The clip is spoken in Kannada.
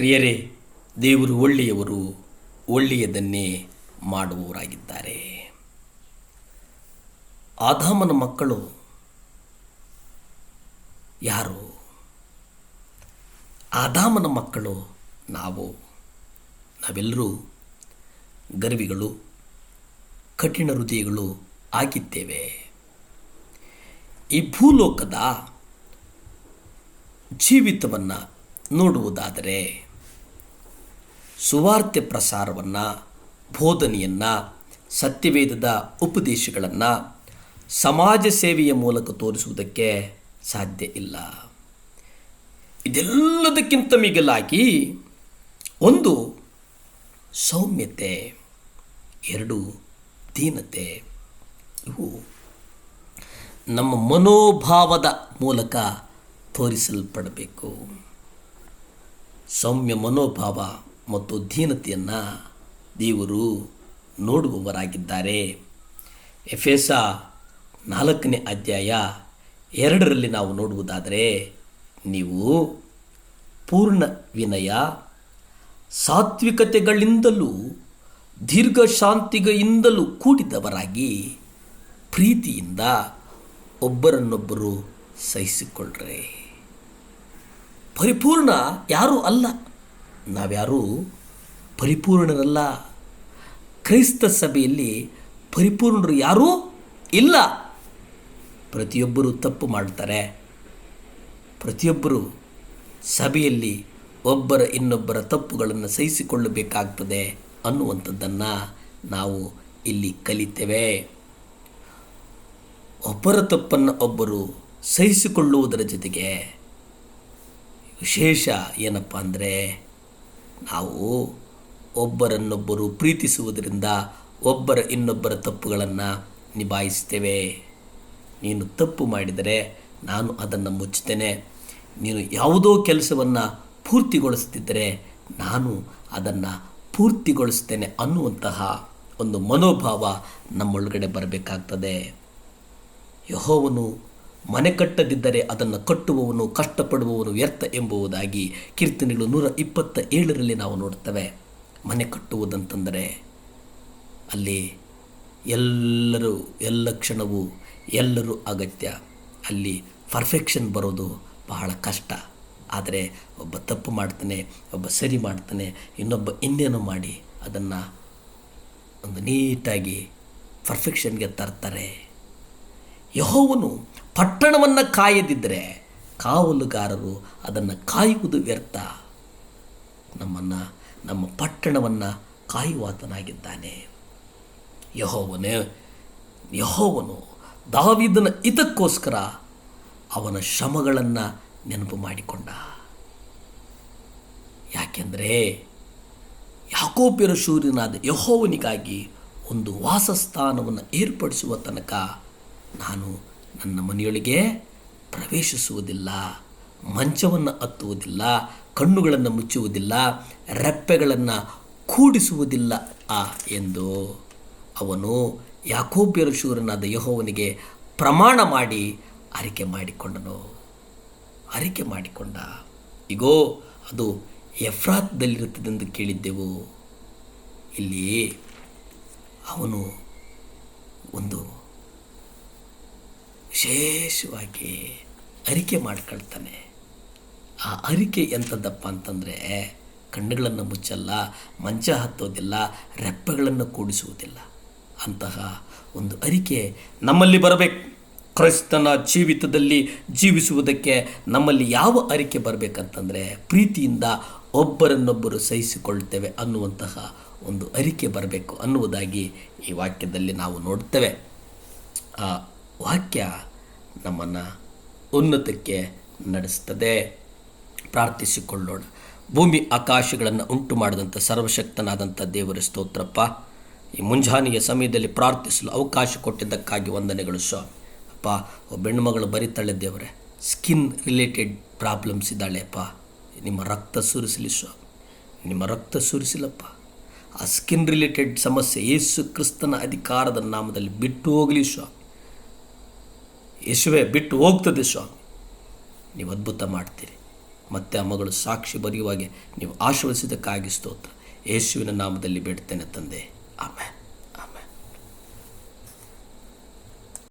ಪ್ರಿಯರೇ, ದೇವರು ಒಳ್ಳೆಯವರು, ಒಳ್ಳೆಯದನ್ನೇ ಮಾಡುವವರಾಗಿದ್ದಾರೆ. ಆದಾಮನ ಮಕ್ಕಳು ಯಾರು? ಆದಾಮನ ಮಕ್ಕಳು ನಾವೆಲ್ಲರೂ ಗರ್ವಿಗಳು, ಕಠಿಣ ಹೃದಯಗಳು ಆಗಿದ್ದೇವೆ. ಈ ಭೂಲೋಕದ ಜೀವಿತವನ್ನು ನೋಡುವುದಾದರೆ ಸುವಾರ್ತೆ ಪ್ರಸಾರವನ್ನು, ಬೋಧನೆಯನ್ನು, ಸತ್ಯವೇದದ ಉಪದೇಶಗಳನ್ನು ಸಮಾಜ ಸೇವೆಯ ಮೂಲಕ ತೋರಿಸುವುದಕ್ಕೆ ಸಾಧ್ಯ ಇಲ್ಲ. ಇದೆಲ್ಲದಕ್ಕಿಂತ ಮಿಗಿಲಾಗಿ ಒಂದು ಸೌಮ್ಯತೆ, ಎರಡು ದೀನತೆ, ಇವು ನಮ್ಮ ಮನೋಭಾವದ ಮೂಲಕ ತೋರಿಸಲ್ಪಡಬೇಕು. ಸೌಮ್ಯ ಮನೋಭಾವ ಮತ್ತು ದೀನತೆಯನ್ನು ದೇವರು ನೋಡುವವರಾಗಿದ್ದಾರೆ. ಎಫೆಸ 4ನೇ ಅಧ್ಯಾಯ 2ರಲ್ಲಿ ನಾವು ನೋಡುವುದಾದರೆ, ನೀವು ಪೂರ್ಣ ವಿನಯ, ಸಾತ್ವಿಕತೆಗಳಿಂದಲೂ ದೀರ್ಘಶಾಂತಿಗೆಯಿಂದಲೂ ಕೂಡಿದವರಾಗಿ ಪ್ರೀತಿಯಿಂದ ಒಬ್ಬರನ್ನೊಬ್ಬರು ಸಹಿಸಿಕೊಳ್ಳ್ರೆ. ಪರಿಪೂರ್ಣ ಯಾರೂ ಅಲ್ಲ, ನಾವ್ಯಾರೂ ಪರಿಪೂರ್ಣರಲ್ಲ. ಕ್ರೈಸ್ತ ಸಭೆಯಲ್ಲಿ ಪರಿಪೂರ್ಣರು ಯಾರೂ ಇಲ್ಲ. ಪ್ರತಿಯೊಬ್ಬರು ತಪ್ಪು ಮಾಡ್ತಾರೆ. ಪ್ರತಿಯೊಬ್ಬರು ಸಭೆಯಲ್ಲಿ ಒಬ್ಬರ ಇನ್ನೊಬ್ಬರ ತಪ್ಪುಗಳನ್ನು ಸಹಿಸಿಕೊಳ್ಳಬೇಕಾಗ್ತದೆ ಅನ್ನುವಂಥದ್ದನ್ನು ನಾವು ಇಲ್ಲಿ ಕಲಿತೇವೆ. ಒಬ್ಬರ ತಪ್ಪನ್ನು ಒಬ್ಬರು ಸಹಿಸಿಕೊಳ್ಳುವುದರ ಜೊತೆಗೆ ವಿಶೇಷ ಏನಪ್ಪ ಅಂದರೆ, ನಾವು ಒಬ್ಬರನ್ನೊಬ್ಬರು ಪ್ರೀತಿಸುವುದರಿಂದ ಒಬ್ಬರ ಇನ್ನೊಬ್ಬರ ತಪ್ಪುಗಳನ್ನು ನಿಭಾಯಿಸ್ತೇವೆ. ನೀನು ತಪ್ಪು ಮಾಡಿದರೆ ನಾನು ಅದನ್ನು ಮುಚ್ಚುತ್ತೇನೆ, ನೀನು ಯಾವುದೋ ಕೆಲಸವನ್ನು ಪೂರ್ತಿಗೊಳಿಸ್ತಿದ್ದರೆ ನಾನು ಅದನ್ನು ಪೂರ್ತಿಗೊಳಿಸ್ತೇನೆ ಅನ್ನುವಂತಹ ಒಂದು ಮನೋಭಾವ ನಮ್ಮೊಳಗಡೆ ಬರಬೇಕಾಗ್ತದೆ. ಯೆಹೋವನು ಮನೆ ಕಟ್ಟದಿದ್ದರೆ ಅದನ್ನು ಕಟ್ಟುವವನು ಕಷ್ಟಪಡುವವನು ವ್ಯರ್ಥ ಎಂಬುದಾಗಿ ಕೀರ್ತನೆಗಳು 127ರಲ್ಲಿ ನಾವು ನೋಡ್ತೇವೆ. ಮನೆ ಕಟ್ಟುವುದಂತಂದರೆ ಅಲ್ಲಿ ಎಲ್ಲ ಕ್ಷಣವೂ ಎಲ್ಲರೂ ಅಗತ್ಯ. ಅಲ್ಲಿ ಪರ್ಫೆಕ್ಷನ್ ಬರೋದು ಬಹಳ ಕಷ್ಟ. ಆದರೆ ಒಬ್ಬ ತಪ್ಪು ಮಾಡ್ತಾನೆ, ಒಬ್ಬ ಸರಿ ಮಾಡ್ತಾನೆ, ಇನ್ನೊಬ್ಬ ಇನ್ನೇನೋ ಮಾಡಿ ಅದನ್ನು ಒಂದು ನೀಟಾಗಿ ಪರ್ಫೆಕ್ಷನ್ಗೆ ತರ್ತಾರೆ. ಯೆಹೋವನು ಪಟ್ಟಣವನ್ನು ಕಾಯದಿದ್ದರೆ ಕಾವಲುಗಾರರು ಅದನ್ನು ಕಾಯುವುದು ವ್ಯರ್ಥ. ನಮ್ಮ ಪಟ್ಟಣವನ್ನು ಕಾಯುವಾತನಾಗಿದ್ದಾನೆ ಯೆಹೋವನು ದಾವೀದನ ಹಿತಕ್ಕೋಸ್ಕರ ಅವನ ಶ್ರಮಗಳನ್ನು ನೆನಪು ಮಾಡಿಕೊಂಡ. ಯಾಕೆಂದರೆ ಯಾಕೋಬ್ಯರ ಶೂರನಾದ ಯೆಹೋವನಿಗಾಗಿ ಒಂದು ವಾಸಸ್ಥಾನವನ್ನು ಏರ್ಪಡಿಸುವ ತನಕ ನಾನು ನನ್ನ ಮನೆಯೊಳಗೆ ಪ್ರವೇಶಿಸುವುದಿಲ್ಲ, ಮಂಚವನ್ನು ಹತ್ತುವುದಿಲ್ಲ, ಕಣ್ಣುಗಳನ್ನು ಮುಚ್ಚುವುದಿಲ್ಲ, ರೆಪ್ಪೆಗಳನ್ನು ಕೂಡಿಸುವುದಿಲ್ಲ ಎಂದು ಅವನು ಯಾಕೋಬ್ಯರ ಶೂರನಾದ ಯೆಹೋವನಿಗೆ ಪ್ರಮಾಣ ಮಾಡಿ ಅರಿಕೆ ಮಾಡಿಕೊಂಡ. ಇಗೋ, ಅದು ಎಫ್ರಾತದಲ್ಲಿರುತ್ತದೆಂದು ಕೇಳಿದ್ದೆವು. ಇಲ್ಲಿ ಅವನು ಒಂದು ವಿಶೇಷವಾಗಿ ಅರಿಕೆ ಮಾಡ್ಕೊಳ್ತಾನೆ. ಆ ಅರಿಕೆ ಎಂಥದ್ದಪ್ಪ ಅಂತಂದರೆ, ಕಣ್ಣುಗಳನ್ನು ಮುಚ್ಚಲ್ಲ, ಮಂಚ ಹತ್ತೋದಿಲ್ಲ, ರೆಪ್ಪೆಗಳನ್ನು ಕೂಡಿಸುವುದಿಲ್ಲ. ಅಂತಹ ಒಂದು ಅರಿಕೆ ನಮ್ಮಲ್ಲಿ ಬರಬೇಕು. ಕ್ರೈಸ್ತನ ಜೀವಿತದಲ್ಲಿ ಜೀವಿಸುವುದಕ್ಕೆ ನಮ್ಮಲ್ಲಿ ಯಾವ ಅರಿಕೆ ಬರಬೇಕಂತಂದರೆ, ಪ್ರೀತಿಯಿಂದ ಒಬ್ಬರನ್ನೊಬ್ಬರು ಸಹಿಸಿಕೊಳ್ತೇವೆ ಅನ್ನುವಂತಹ ಒಂದು ಅರಿಕೆ ಬರಬೇಕು ಅನ್ನುವುದಾಗಿ ಈ ವಾಕ್ಯದಲ್ಲಿ ನಾವು ನೋಡ್ತೇವೆ. ಆ ವಾಕ್ಯ ನಮ್ಮನ್ನು ಉನ್ನತಕ್ಕೆ ನಡೆಸ್ತದೆ. ಪ್ರಾರ್ಥಿಸಿಕೊಳ್ಳೋಣ. ಭೂಮಿ ಆಕಾಶಗಳನ್ನು ಉಂಟು ಮಾಡಿದಂಥ ಸರ್ವಶಕ್ತನಾದಂಥ ದೇವರ ಸ್ತೋತ್ರಪ್ಪ. ಈ ಮುಂಜಾನೆಯ ಸಮಯದಲ್ಲಿ ಪ್ರಾರ್ಥಿಸಲು ಅವಕಾಶ ಕೊಟ್ಟಿದ್ದಕ್ಕಾಗಿ ವಂದನೆಗಳು ಸ್ವಾಮಿ. ಅಪ್ಪ, ಒಬ್ಬ ಹೆಣ್ಣುಮಗಳು ಬರಿತಾಳೆ ದೇವರೇ, ಸ್ಕಿನ್ ರಿಲೇಟೆಡ್ ಪ್ರಾಬ್ಲಮ್ಸ್ ಇದ್ದಾಳೆ ಅಪ್ಪ. ನಿಮ್ಮ ರಕ್ತ ಸುರಿಸಲಿ ಸ್ವಾಮಿ, ನಿಮ್ಮ ರಕ್ತ ಸುರಿಸಿಲಪ್ಪ. ಆ ಸ್ಕಿನ್ ರಿಲೇಟೆಡ್ ಸಮಸ್ಯೆ ಯೇಸು ಕ್ರಿಸ್ತನ ಅಧಿಕಾರದ ನಾಮದಲ್ಲಿ ಬಿಟ್ಟು ಹೋಗಲಿ ಸ್ವಾಮಿ. ಯೇಸುವೆ, ಬಿಟ್ಟು ಹೋಗ್ತದೆ ಸ್ವಾಮಿ. ನೀವು ಅದ್ಭುತ ಮಾಡ್ತೀರಿ. ಮತ್ತೆ ಆ ಮಗಳು ಸಾಕ್ಷಿ ಬರೆಯುವಾಗೆ ನೀವು ಆಶೀರ್ವದಿಸಿದ್ದಕ್ಕಾಗಿ ಸ್ತೋತ್ರ. ಯೇಸುವಿನ ನಾಮದಲ್ಲಿ ಬೇಡ್ತೇನೆ ತಂದೆ, ಆಮೇಲೆ.